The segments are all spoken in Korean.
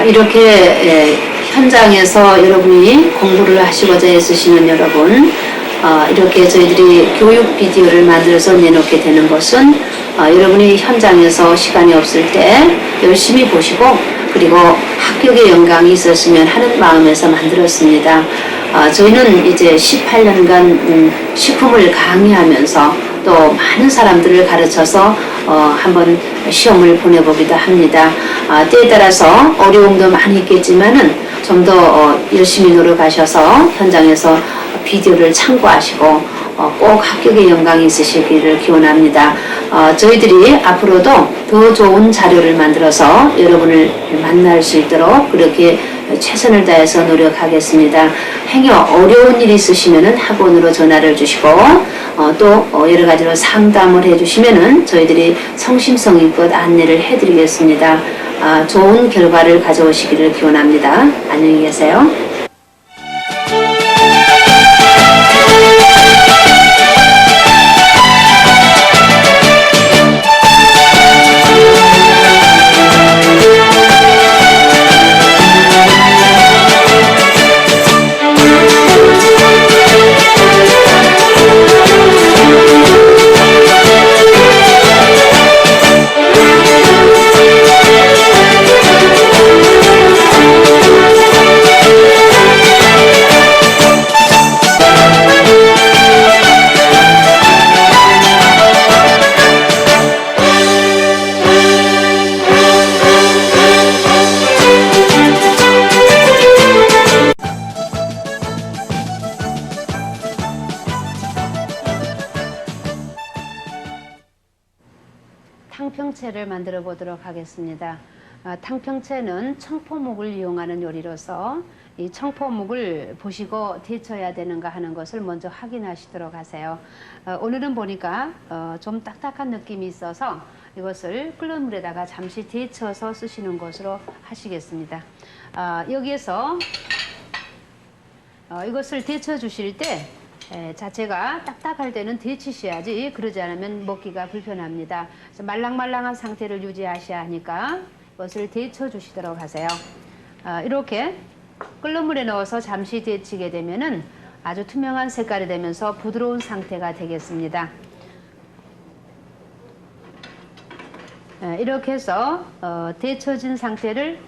이렇게 현장에서 여러분이 공부를 하시고자 애쓰시는 여러분, 이렇게 저희들이 교육 비디오를 만들어서 내놓게 되는 것은 여러분이 현장에서 시간이 없을 때 열심히 보시고 그리고 합격의 영광이 있었으면 하는 마음에서 만들었습니다. 저희는 이제 18년간 식품을 강의하면서 또 많은 사람들을 가르쳐서 한번 시험을 보내보기도 합니다. 때에 따라서 어려움도 많이 있겠지만은 좀 더 열심히 노력하셔서 현장에서 비디오를 참고하시고 꼭 합격의 영광이 있으시기를 기원합니다. 저희들이 앞으로도 더 좋은 자료를 만들어서 여러분을 만날 수 있도록 그렇게 최선을 다해서 노력하겠습니다. 행여 어려운 일이 있으시면은 학원으로 전화를 주시고 또 여러 가지로 상담을 해주시면은 저희들이 성심성의껏 안내를 해드리겠습니다. 좋은 결과를 가져오시기를 기원합니다. 안녕히 계세요. 탕평채를 만들어 보도록 하겠습니다. 탕평채는 청포묵을 이용하는 요리로서 이 청포묵을 보시고 데쳐야 되는가 하는 것을 먼저 확인하시도록 하세요. 오늘은 보니까 좀 딱딱한 느낌이 있어서 이것을 끓는 물에다가 잠시 데쳐서 쓰시는 것으로 하시겠습니다. 여기에서 이것을 데쳐 주실 때 자체가 딱딱할 때는 데치셔야지, 그러지 않으면 먹기가 불편합니다. 말랑말랑한 상태를 유지하셔야 하니까 이것을 데쳐 주시도록 하세요. 이렇게 끓는 물에 넣어서 잠시 데치게 되면은 아주 투명한 색깔이 되면서 부드러운 상태가 되겠습니다. 이렇게 해서 데쳐진 상태를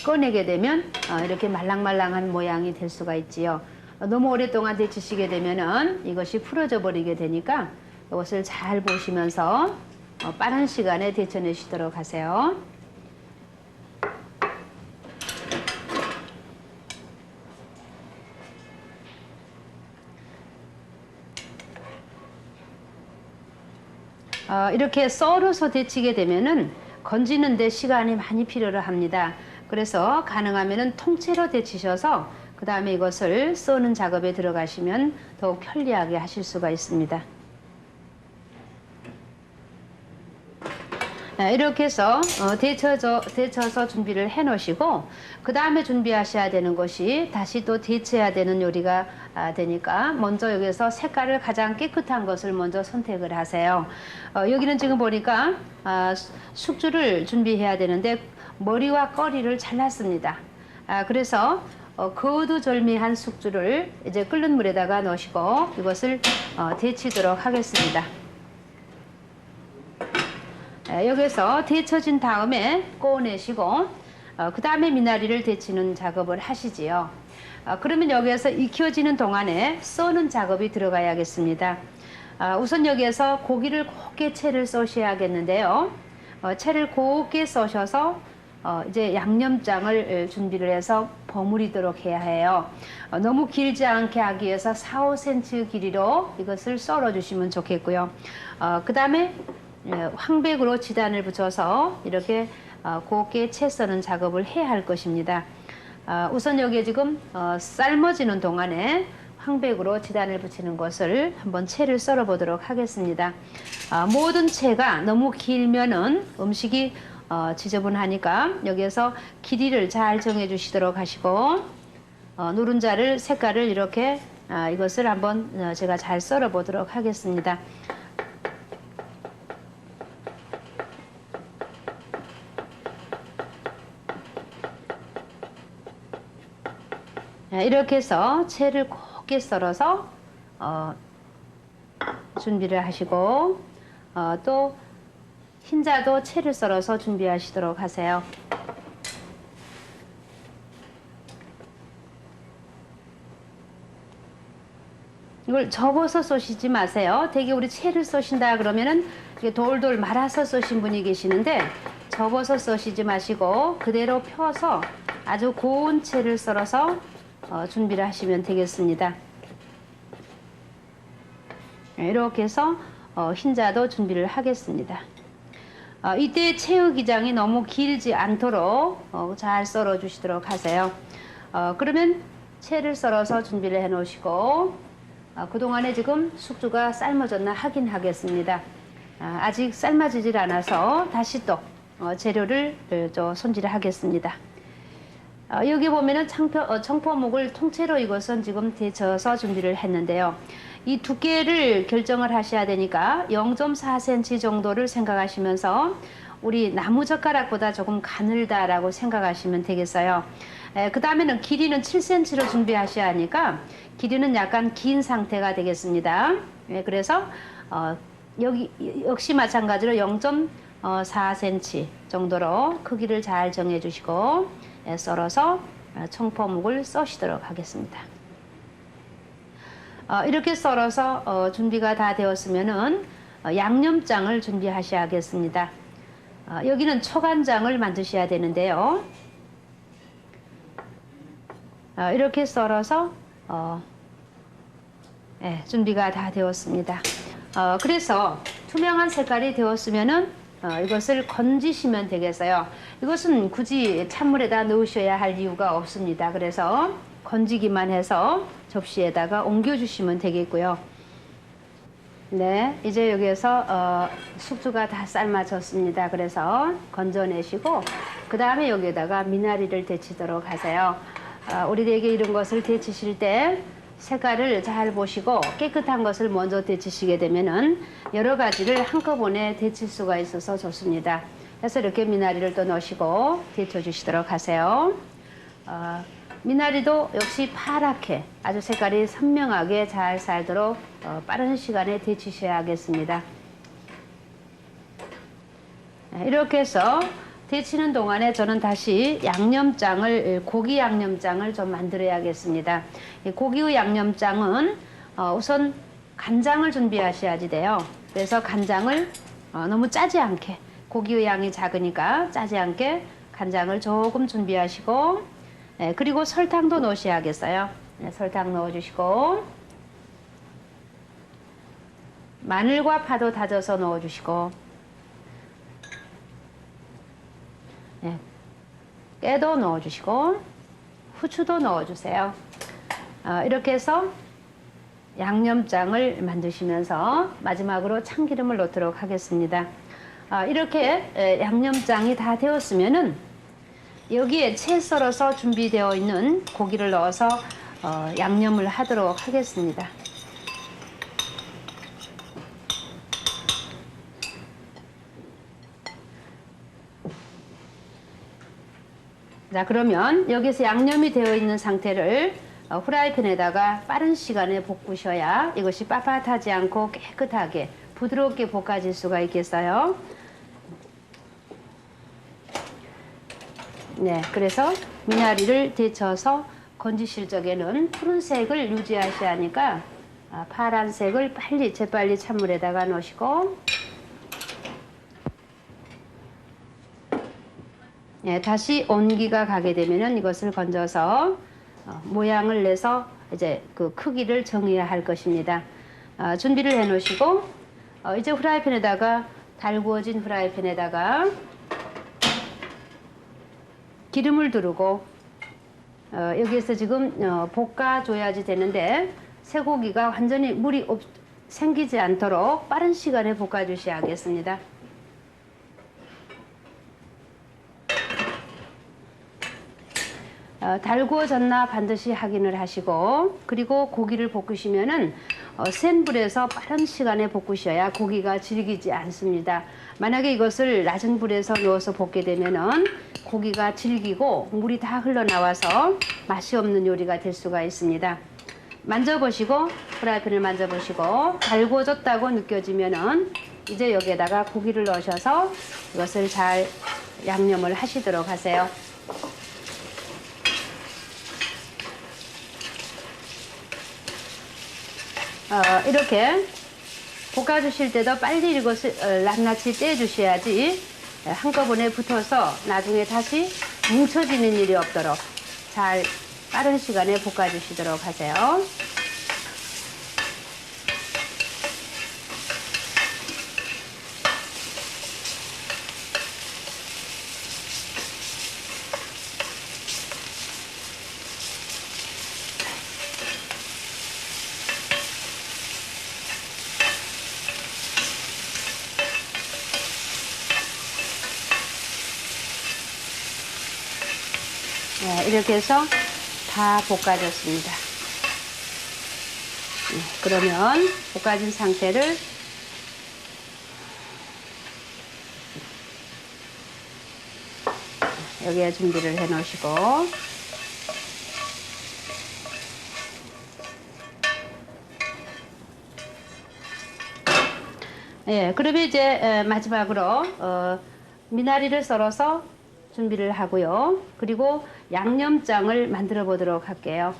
꺼내게 되면 이렇게 말랑말랑한 모양이 될 수가 있지요. 너무 오랫동안 데치시게 되면은 이것이 풀어져 버리게 되니까 이것을 잘 보시면서 빠른 시간에 데쳐내시도록 하세요. 이렇게 썰어서 데치게 되면은 건지는데 시간이 많이 필요를 합니다. 그래서 가능하면은 통째로 데치셔서 그 다음에 이것을 써는 작업에 들어가시면 더욱 편리하게 하실 수가 있습니다. 이렇게 해서 데쳐서 준비를 해 놓으시고 그 다음에 준비하셔야 되는 것이 다시 또 데쳐야 되는 요리가 되니까 먼저 여기서 색깔을 가장 깨끗한 것을 먼저 선택을 하세요. 여기는 지금 보니까 숙주를 준비해야 되는데 머리와 꺼리를 잘랐습니다. 그래서 거두절미한 숙주를 이제 끓는 물에다가 넣으시고 이것을 데치도록 하겠습니다. 여기서 데쳐진 다음에 꺼내시고 그 다음에 미나리를 데치는 작업을 하시지요. 그러면 여기에서 익혀지는 동안에 써는 작업이 들어가야겠습니다. 우선 여기에서 고기를 곱게 채를 써셔야겠는데요. 채를 곱게 써셔서 이제 양념장을 준비를 해서 버무리도록 해야 해요. 너무 길지 않게 하기 위해서 4, 5cm 길이로 이것을 썰어 주시면 좋겠고요. 그 다음에 황백으로 지단을 붙여서 이렇게 곱게 채 써는 작업을 해야 할 것입니다. 우선 여기에 지금 삶아지는 동안에 황백으로 지단을 붙이는 것을 한번 채를 썰어 보도록 하겠습니다. 모든 채가 너무 길면은 음식이 지저분하니까 여기에서 길이를 잘 정해 주시도록 하시고 노른자를 색깔을 이렇게 이것을 한번 제가 잘 썰어 보도록 하겠습니다. 이렇게 해서 채를 곱게 썰어서 준비를 하시고 또 흰자도 채를 썰어서 준비하시도록 하세요. 이걸 접어서 쏘시지 마세요. 되게 우리 채를 쏘신다 그러면은 이게 돌돌 말아서 쏘신 분이 계시는데 접어서 쏘시지 마시고 그대로 펴서 아주 고운 채를 썰어서 준비를 하시면 되겠습니다. 이렇게 해서 흰자도 준비를 하겠습니다. 이때 채의 기장이 너무 길지 않도록 잘 썰어 주시도록 하세요. 그러면 채를 썰어서 준비를 해 놓으시고 그동안에 지금 숙주가 삶아졌나 확인하겠습니다. 아직 삶아지질 않아서 다시 또 재료를 손질을 하겠습니다. 여기 보면은 청포묵을 통째로 이것은 지금 데쳐서 준비를 했는데요. 이 두께를 결정을 하셔야 되니까 0.4cm 정도를 생각하시면서 우리 나무젓가락보다 조금 가늘다라고 생각하시면 되겠어요. 그 다음에는 길이는 7cm로 준비하셔야 하니까 길이는 약간 긴 상태가 되겠습니다. 그래서 여기 역시 마찬가지로 0.4cm 정도로 크기를 잘 정해 주시고 썰어서 청포묵을 써시도록 하겠습니다. 이렇게 썰어서 준비가 다 되었으면은 양념장을 준비하셔야겠습니다. 여기는 초간장을 만드셔야 되는데요. 이렇게 썰어서 준비가 다 되었습니다. 그래서 투명한 색깔이 되었으면은 이것을 건지시면 되겠어요. 이것은 굳이 찬물에다 넣으셔야 할 이유가 없습니다. 그래서 건지기만 해서 접시에다가 옮겨주시면 되겠고요. 네, 이제 여기에서 숙주가 다 삶아졌습니다. 그래서 건져내시고 그 다음에 여기에다가 미나리를 데치도록 하세요. 우리에게 이런 것을 데치실 때 색깔을 잘 보시고 깨끗한 것을 먼저 데치시게 되면은 여러 가지를 한꺼번에 데칠 수가 있어서 좋습니다. 그래서 이렇게 미나리를 또 넣으시고 데쳐 주시도록 하세요. 미나리도 역시 파랗게 아주 색깔이 선명하게 잘 살도록 빠른 시간에 데치셔야겠습니다. 이렇게 해서 데치는 동안에 저는 다시 양념장을 고기 양념장을 좀 만들어야겠습니다. 고기의 양념장은 우선 간장을 준비하셔야지 돼요. 그래서 간장을 너무 짜지 않게 고기의 양이 작으니까 짜지 않게 간장을 조금 준비하시고 그리고 설탕도 넣으셔야겠어요. 설탕 넣어주시고 마늘과 파도 다져서 넣어주시고 깨도 넣어주시고 후추도 넣어주세요. 이렇게 해서 양념장을 만드시면서 마지막으로 참기름을 넣도록 하겠습니다. 이렇게 양념장이 다 되었으면은 여기에 채 썰어서 준비되어 있는 고기를 넣어서 양념을 하도록 하겠습니다. 자, 그러면 여기서 양념이 되어 있는 상태를 후라이팬에다가 빠른 시간에 볶으셔야 이것이 빳빳하지 않고 깨끗하게 부드럽게 볶아질 수가 있겠어요. 네, 그래서 미나리를 데쳐서 건지실 적에는 푸른색을 유지하셔야 하니까 파란색을 재빨리 찬물에다가 넣으시고 다시 온기가 가게 되면은 이것을 건져서 모양을 내서 이제 그 크기를 정해야 할 것입니다. 준비를 해 놓으시고 이제 후라이팬에다가 달구어진 후라이팬에다가 기름을 두르고 여기에서 지금 볶아줘야지 되는데 쇠고기가 완전히 물이 생기지 않도록 빠른 시간에 볶아주셔야겠습니다. 달구어졌나 반드시 확인을 하시고 그리고 고기를 볶으시면은 센 불에서 빠른 시간에 볶으셔야 고기가 질기지 않습니다. 만약에 이것을 낮은 불에서 넣어서 볶게 되면은 고기가 질기고 물이 다 흘러나와서 맛이 없는 요리가 될 수가 있습니다. 만져보시고 프라이팬을 만져보시고 달궈졌다고 느껴지면은 이제 여기에다가 고기를 넣으셔서 이것을 잘 양념을 하시도록 하세요. 이렇게 볶아주실 때도 빨리 이것을 낱낱이 떼주셔야지 한꺼번에 붙어서 나중에 다시 뭉쳐지는 일이 없도록 잘 빠른 시간에 볶아주시도록 하세요. 네, 이렇게 해서 다 볶아졌습니다. 네, 그러면 볶아진 상태를 여기에 준비를 해 놓으시고 예, 그러면 이제 마지막으로 미나리를 썰어서 준비를 하고요. 그리고 양념장을 만들어 보도록 할게요.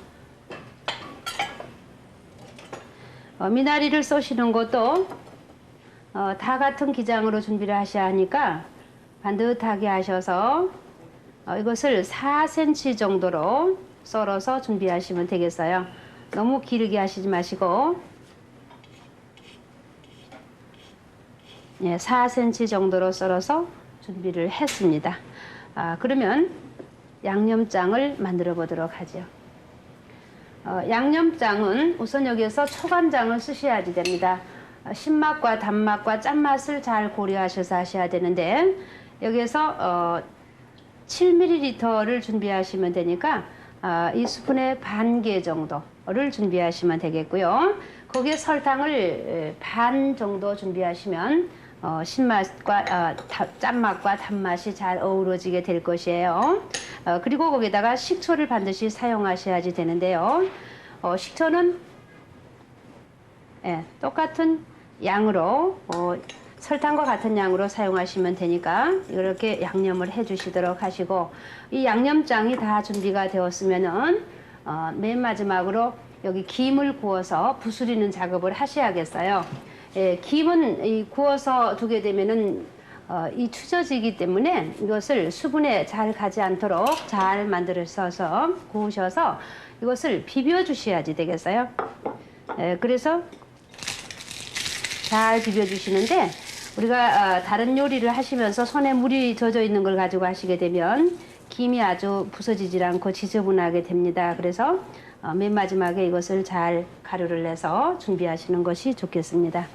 미나리를 써시는 것도 다 같은 기장으로 준비를 하셔야 하니까 반듯하게 하셔서 이것을 4cm 정도로 썰어서 준비하시면 되겠어요. 너무 길게 하시지 마시고 4cm 정도로 썰어서 준비를 했습니다. 그러면 양념장을 만들어 보도록 하죠. 양념장은 우선 여기에서 초간장을 쓰셔야지 됩니다. 신맛과 단맛과 짠맛을 잘 고려하셔서 하셔야 되는데 여기에서 7ml를 준비하시면 되니까 이 스푼의 반 개 정도를 준비하시면 되겠고요. 거기에 설탕을 반 정도 준비하시면 신맛과 짠맛과 단맛이 잘 어우러지게 될 것이에요. 그리고 거기다가 식초를 반드시 사용하셔야지 되는데요. 식초는 똑같은 양으로 설탕과 같은 양으로 사용하시면 되니까 이렇게 양념을 해 주시도록 하시고 이 양념장이 다 준비가 되었으면은 맨 마지막으로 여기 김을 구워서 부스리는 작업을 하셔야겠어요. 김은 구워서 두게 되면은 이 추져지기 때문에 이것을 수분에 잘 가지 않도록 잘 만들어서 구우셔서 이것을 비벼 주셔야지 되겠어요. 그래서 잘 비벼 주시는데 우리가 다른 요리를 하시면서 손에 물이 젖어 있는 걸 가지고 하시게 되면 김이 아주 부서지질 않고 지저분하게 됩니다. 그래서 맨 마지막에 이것을 잘 가루를 내서 준비하시는 것이 좋겠습니다.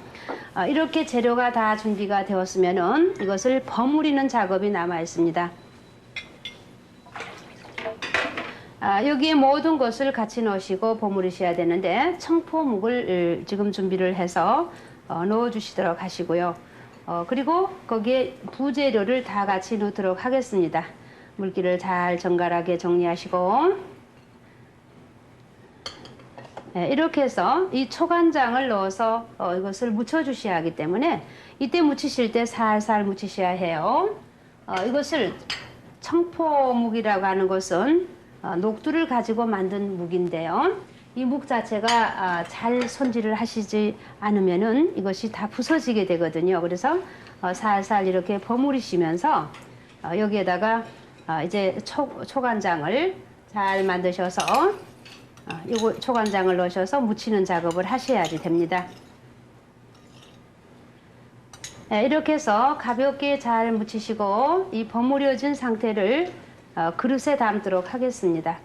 이렇게 재료가 다 준비가 되었으면은 이것을 버무리는 작업이 남아 있습니다. 여기에 모든 것을 같이 넣으시고 버무리셔야 되는데 청포묵을 지금 준비를 해서 넣어 주시도록 하시고요. 그리고 거기에 부재료를 다 같이 넣도록 하겠습니다. 물기를 잘 정갈하게 정리하시고 이렇게 해서 이 초간장을 넣어서 이것을 묻혀 주셔야 하기 때문에 이때 묻히실 때 살살 묻히셔야 해요. 이것을 청포묵이라고 하는 것은 녹두를 가지고 만든 묵인데요. 이 묵 자체가 잘 손질을 하시지 않으면은 이것이 다 부서지게 되거든요. 그래서 살살 이렇게 버무리시면서 여기에다가 이제 초간장을 잘 만드셔서 이거 초간장을 넣으셔서 묻히는 작업을 하셔야지 됩니다. 이렇게 해서 가볍게 잘 묻히시고 이 버무려진 상태를 그릇에 담도록 하겠습니다.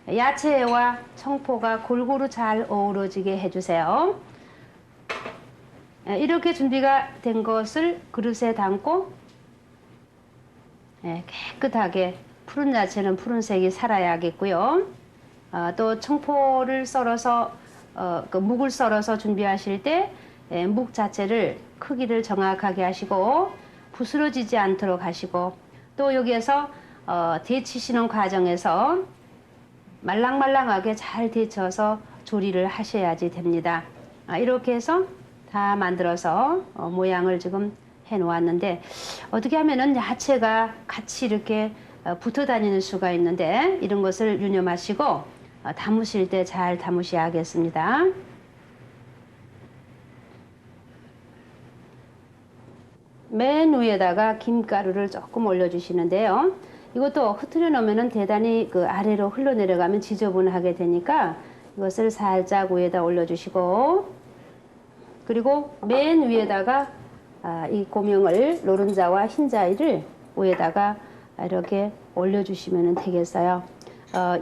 야채와 청포가 골고루 잘 어우러지게 해주세요. 이렇게 준비가 된 것을 그릇에 담고 깨끗하게 푸른 야채는 푸른색이 살아야겠고요. 또 청포를 썰어서 그 묵을 썰어서 준비하실 때 묵 자체를 크기를 정확하게 하시고 부스러지지 않도록 하시고 또 여기에서 데치시는 과정에서 말랑말랑하게 잘 데쳐서 조리를 하셔야지 됩니다. 이렇게 해서 다 만들어서 모양을 지금 해 놓았는데 어떻게 하면은 야채가 같이 이렇게 붙어 다니는 수가 있는데 이런 것을 유념하시고 담으실 때 잘 담으셔야겠습니다. 맨 위에다가 김가루를 조금 올려주시는데요. 이것도 흐트려 놓으면 대단히 그 아래로 흘러내려가면 지저분하게 되니까 이것을 살짝 위에다 올려주시고, 그리고 맨 위에다가 이 고명을 노른자와 흰자위를 위에다가 이렇게 올려주시면 되겠어요.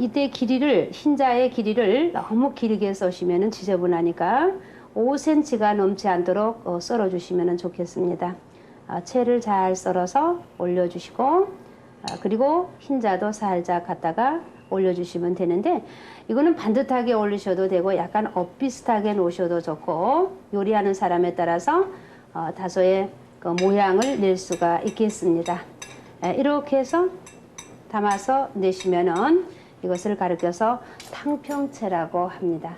이때 길이를, 흰자의 길이를 너무 길게 써시면 지저분하니까 5cm가 넘지 않도록 썰어주시면 좋겠습니다. 채를 잘 썰어서 올려주시고, 그리고 흰자도 살짝 갖다가 올려주시면 되는데, 이거는 반듯하게 올리셔도 되고 약간 엇비슷하게 놓으셔도 좋고 요리하는 사람에 따라서 다소의 그 모양을 낼 수가 있겠습니다. 이렇게 해서 담아서 내시면은 이것을 가리켜서 탕평채라고 합니다.